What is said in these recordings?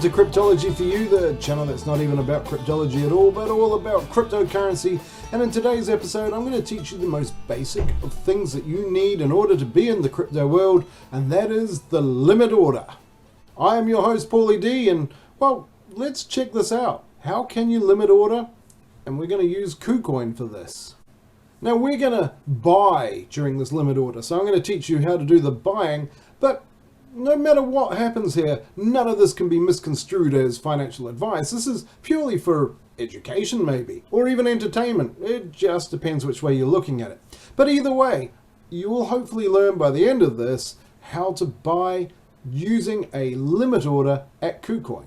to Cryptology for You, the channel that's not even about cryptology at all, but all about cryptocurrency. And in today's episode, I'm going to teach you the most basic of things that you need in order to be in the crypto world, and that is the limit order. I am your host, Paulie D, and well, let's check this out. How can you limit order? And we're going to use Kucoin for this. Now we're going to buy during this limit order, so I'm going to teach you how to do the buying, but no matter what happens here, none of this can be misconstrued as financial advice. This is purely for education maybe, or even entertainment. It just depends which way you're looking at it. But either way, you will hopefully learn by the end of this how to buy using a limit order at Kucoin.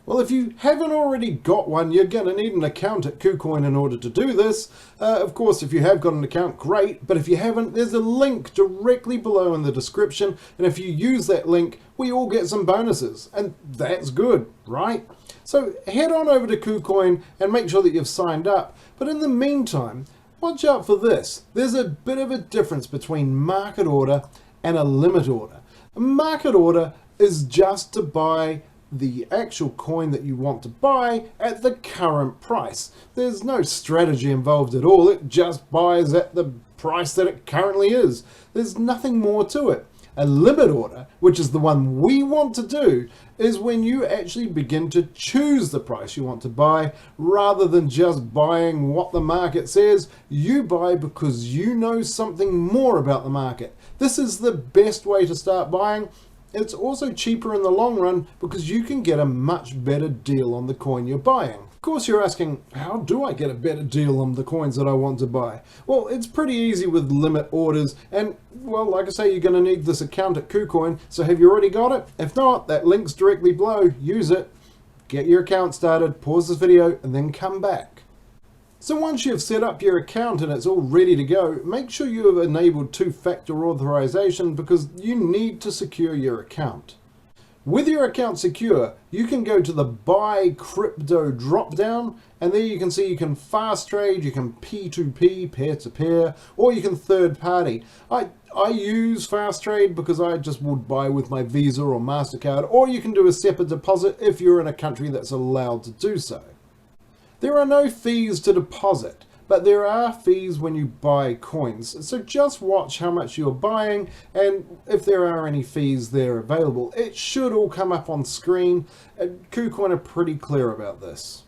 Well, if you haven't already got one, you're going to need an account at Kucoin in order to do this. Of course, if you have got an account, great. But if you haven't, there's a link directly below in the description. And if you use that link, we all get some bonuses. And that's good, right? So head on over to Kucoin and make sure that you've signed up. But in the meantime, watch out for this. There's a bit of a difference between market order and a limit order. A market order is just to buy the actual coin that you want to buy at the current price. There's no strategy involved at all. It just buys at the price that it currently is. There's nothing more to it. A limit order, which is the one we want to do, is when you actually begin to choose the price you want to buy rather than just buying what the market says. You buy because you know something more about the market. This is the best way to start buying. It's also cheaper in the long run because you can get a much better deal on the coin you're buying. Of course, you're asking, how do I get a better deal on the coins that I want to buy? Well, it's pretty easy with limit orders, and well, like I say, you're going to need this account at Kucoin. So have you already got it? If not, that link's directly below. Use it, get your account started, pause this video, and then come back. So once you've set up your account and it's all ready to go, make sure you have enabled two-factor authorization because you need to secure your account. With your account secure, you can go to the Buy Crypto drop-down, and there you can see you can fast trade, you can P2P, peer-to-peer, or you can third-party. I use fast trade because I just would buy with my Visa or MasterCard, or you can do a SEPA deposit if you're in a country that's allowed to do so. There are no fees to deposit, but there are fees when you buy coins. So just watch how much you're buying and if there are any fees there available. It should all come up on screen, and Kucoin are pretty clear about this.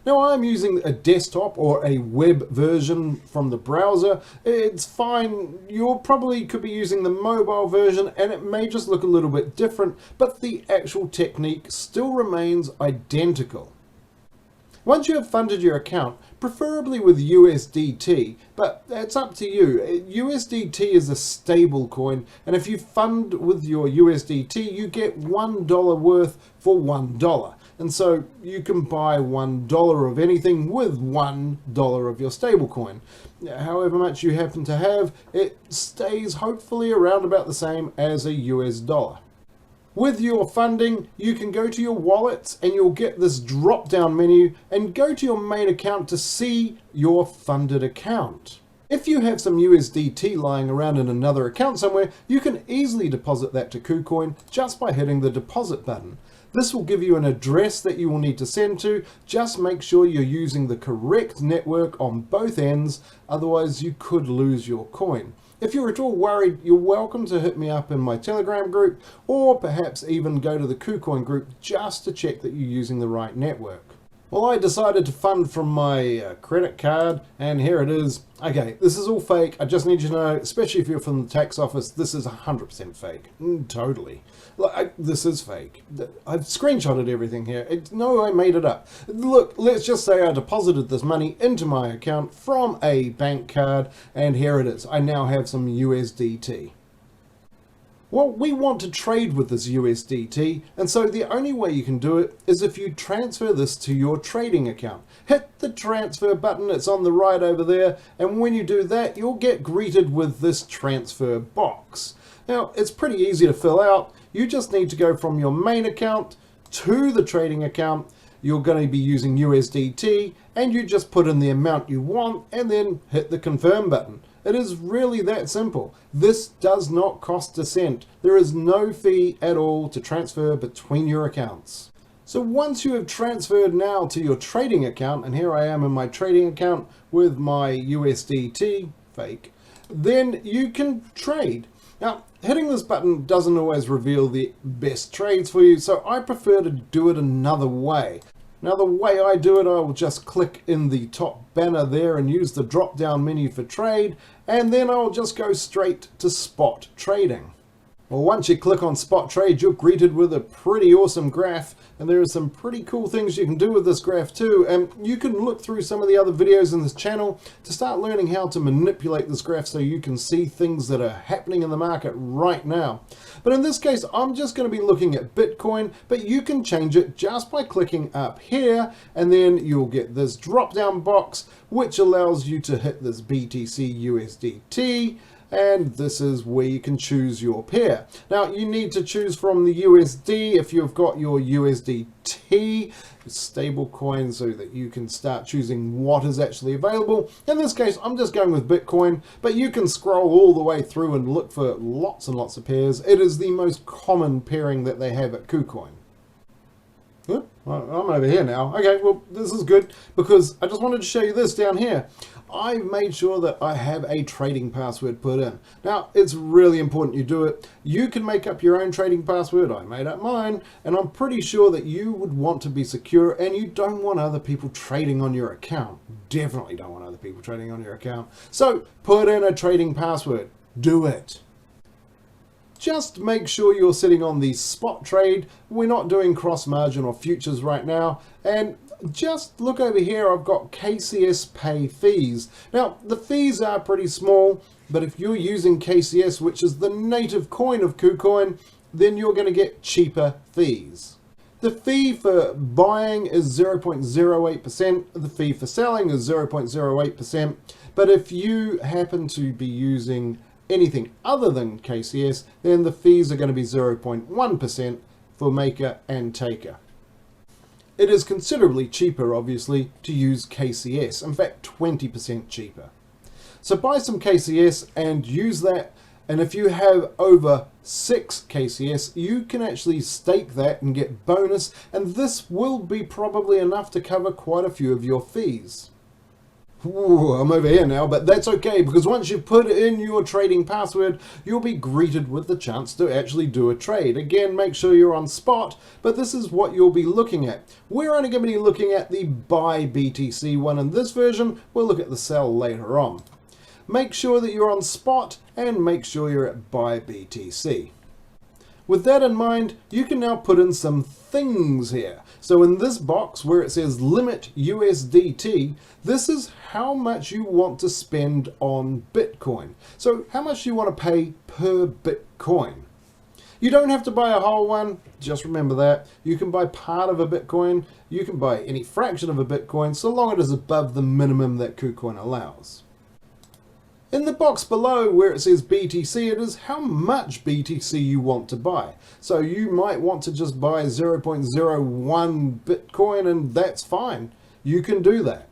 Now I'm using a desktop or a web version from the browser. It's fine. You probably could be using the mobile version and it may just look a little bit different, but the actual technique still remains identical. Once you have funded your account, preferably with USDT, but it's up to you. USDT is a stable coin, and if you fund with your USDT, you get $1 worth for $1. And so you can buy $1 of anything with $1 of your stable coin. However much you happen to have, it stays hopefully around about the same as a US dollar. With your funding, you can go to your wallets and you'll get this drop-down menu and go to your main account to see your funded account. If you have some USDT lying around in another account somewhere, you can easily deposit that to Kucoin just by hitting the deposit button. This will give you an address that you will need to send to. Just make sure you're using the correct network on both ends, otherwise you could lose your coin. If you're at all worried, you're welcome to hit me up in my Telegram group, or perhaps even go to the Kucoin group just to check that you're using the right network. Well, I decided to fund from my credit card, and here it is. Okay, this is all fake. I just need you to know, especially if you're from the tax office, this is 100% fake. Totally. This is fake. I've screenshotted everything here. No, I made it up. Look, let's just say I deposited this money into my account from a bank card, and here it is. I now have some USDT. Well, we want to trade with this USDT, and so the only way you can do it is if you transfer this to your trading account. Hit the transfer button, it's on the right over there, and when you do that, you'll get greeted with this transfer box. Now, it's pretty easy to fill out. You just need to go from your main account to the trading account. You're going to be using USDT, and you just put in the amount you want and then hit the confirm button. It is really that simple. This does not cost a cent. There is no fee at all to transfer between your accounts. So once you have transferred now to your trading account, and here I am in my trading account with my USDT, fake, then you can trade. Now, hitting this button doesn't always reveal the best trades for you, so I prefer to do it another way. Now, the way I do it, I will just click in the top banner there and use the drop-down menu for trade, and then I'll just go straight to spot trading. Well, once you click on spot trade, you're greeted with a pretty awesome graph, and there are some pretty cool things you can do with this graph too, and you can look through some of the other videos in this channel to start learning how to manipulate this graph so you can see things that are happening in the market right now. But in this case, I'm just going to be looking at Bitcoin, but you can change it just by clicking up here, and then you'll get this drop down box which allows you to hit this BTC USDT, and this is where you can choose your pair. Now, you need to choose from the USD if you've got your USDT stable coin so that you can start choosing what is actually available. In this case, I'm just going with Bitcoin, but you can scroll all the way through and look for lots and lots of pairs. It is the most common pairing that they have at Kucoin. I'm over here now. Okay, well, this is good because I just wanted to show you this down here. I've made sure that I have a trading password put in. Now, it's really important you do it. You can make up your own trading password. I made up mine, and I'm pretty sure that you would want to be secure, and you don't want other people trading on your account. Definitely don't want other people trading on your account. So, put in a trading password. Do it. Just make sure you're sitting on the spot trade. We're not doing cross margin or futures right now. And just look over here, I've got KCS pay fees. Now, the fees are pretty small, but if you're using KCS, which is the native coin of Kucoin, then you're going to get cheaper fees. The fee for buying is 0.08%. The fee for selling is 0.08%. But if you happen to be using anything other than KCS, then the fees are going to be 0.1% for maker and taker. It is considerably cheaper, obviously, to use KCS. In fact, 20% cheaper. So buy some KCS and use that. And if you have over 6 KCS, you can actually stake that and get bonus. And this will be probably enough to cover quite a few of your fees. Ooh, I'm over here now, but that's okay because once you put in your trading password, you'll be greeted with the chance to actually do a trade. Again, make sure you're on spot, but this is what you'll be looking at. We're only going to be looking at the buy BTC one in this version. We'll look at the sell later on. Make sure that you're on spot and make sure you're at buy BTC. With that in mind, you can now put in some things here. So in this box where it says limit USDT, this is how much you want to spend on Bitcoin. So how much you want to pay per Bitcoin. You don't have to buy a whole one, just remember that. You can buy part of a Bitcoin, you can buy any fraction of a Bitcoin, so long as it is above the minimum that Kucoin allows. In the box below where it says BTC, it is how much BTC you want to buy. So you might want to just buy 0.01 Bitcoin and that's fine. You can do that.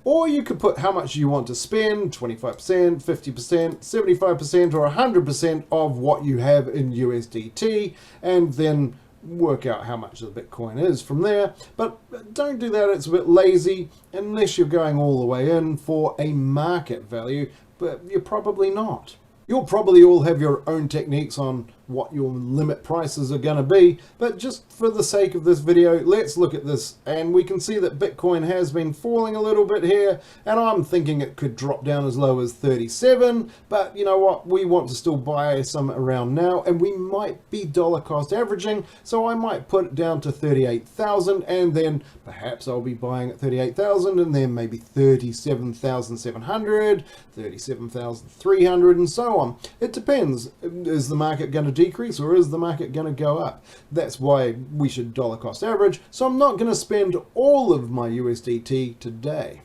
Or you could put how much you want to spend, 25%, 50%, 75% or 100% of what you have in USDT, and then work out how much the Bitcoin is from there. But don't do that, it's a bit lazy unless you're going all the way in for a market value. But you're probably not. You'll probably all have your own techniques on what your limit prices are going to be, but just for the sake of this video, let's look at this, and we can see that Bitcoin has been falling a little bit here, and I'm thinking it could drop down as low as 37, but you know what, we want to still buy some around now, and we might be dollar cost averaging, so I might put it down to 38,000, and then perhaps I'll be buying at 38,000, and then maybe 37,700, 37,300, and so on. It depends. Is the market going to decrease or is the market going to go up? That's why we should dollar cost average. So I'm not going to spend all of my USDT today.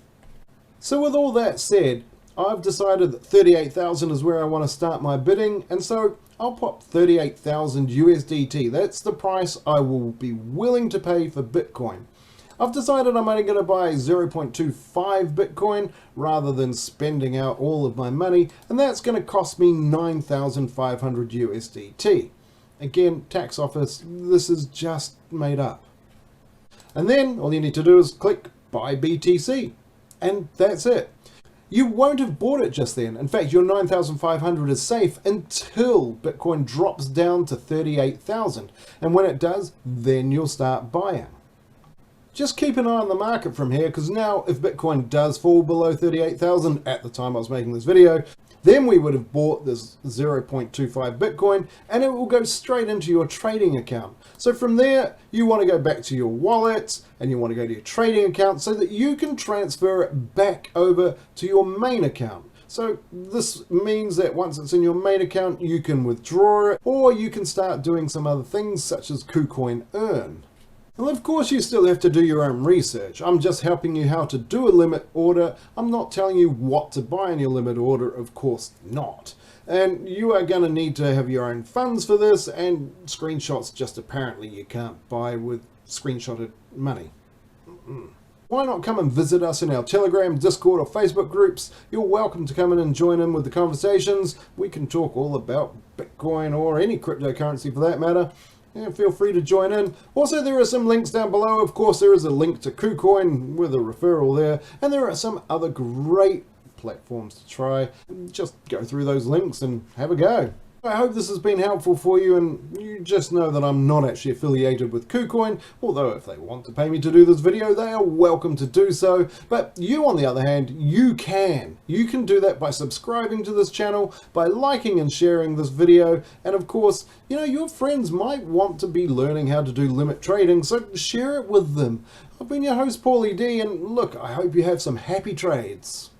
So with all that said, I've decided that 38,000 is where I want to start my bidding, and so I'll pop 38,000 USDT. That's the price I will be willing to pay for Bitcoin. I've decided I'm only going to buy 0.25 Bitcoin rather than spending out all of my money, and that's going to cost me 9,500 USDT. Again, tax office, this is just made up. And then all you need to do is click buy BTC, and that's it. You won't have bought it just then. In fact, your 9,500 is safe until Bitcoin drops down to 38,000. And when it does, then you'll start buying. Just keep an eye on the market from here, because now if Bitcoin does fall below 38,000 at the time I was making this video, then we would have bought this 0.25 Bitcoin and it will go straight into your trading account. So from there, you want to go back to your wallet and you want to go to your trading account so that you can transfer it back over to your main account. So this means that once it's in your main account, you can withdraw it, or you can start doing some other things such as Kucoin earn. Well, of course, you still have to do your own research. I'm just helping you how to do a limit order. I'm not telling you what to buy in your limit order, of course not. And you are going to need to have your own funds for this, and screenshots just apparently you can't buy with screenshotted money. Why not come and visit us in our Telegram, Discord or Facebook groups? You're welcome to come in and join in with the conversations. We can talk all about Bitcoin or any cryptocurrency for that matter. Yeah, feel free to join in. Also, there are some links down below. Of course, there is a link to Kucoin with a referral there, and there are some other great platforms to try. Just go through those links and have a go. I hope this has been helpful for you, and you just know that I'm not actually affiliated with Kucoin, although if they want to pay me to do this video, they are welcome to do so. But you, on the other hand, you can. You can do that by subscribing to this channel, by liking and sharing this video, and of course, you know, your friends might want to be learning how to do limit trading, so share it with them. I've been your host, Paulie D, and look, I hope you have some happy trades.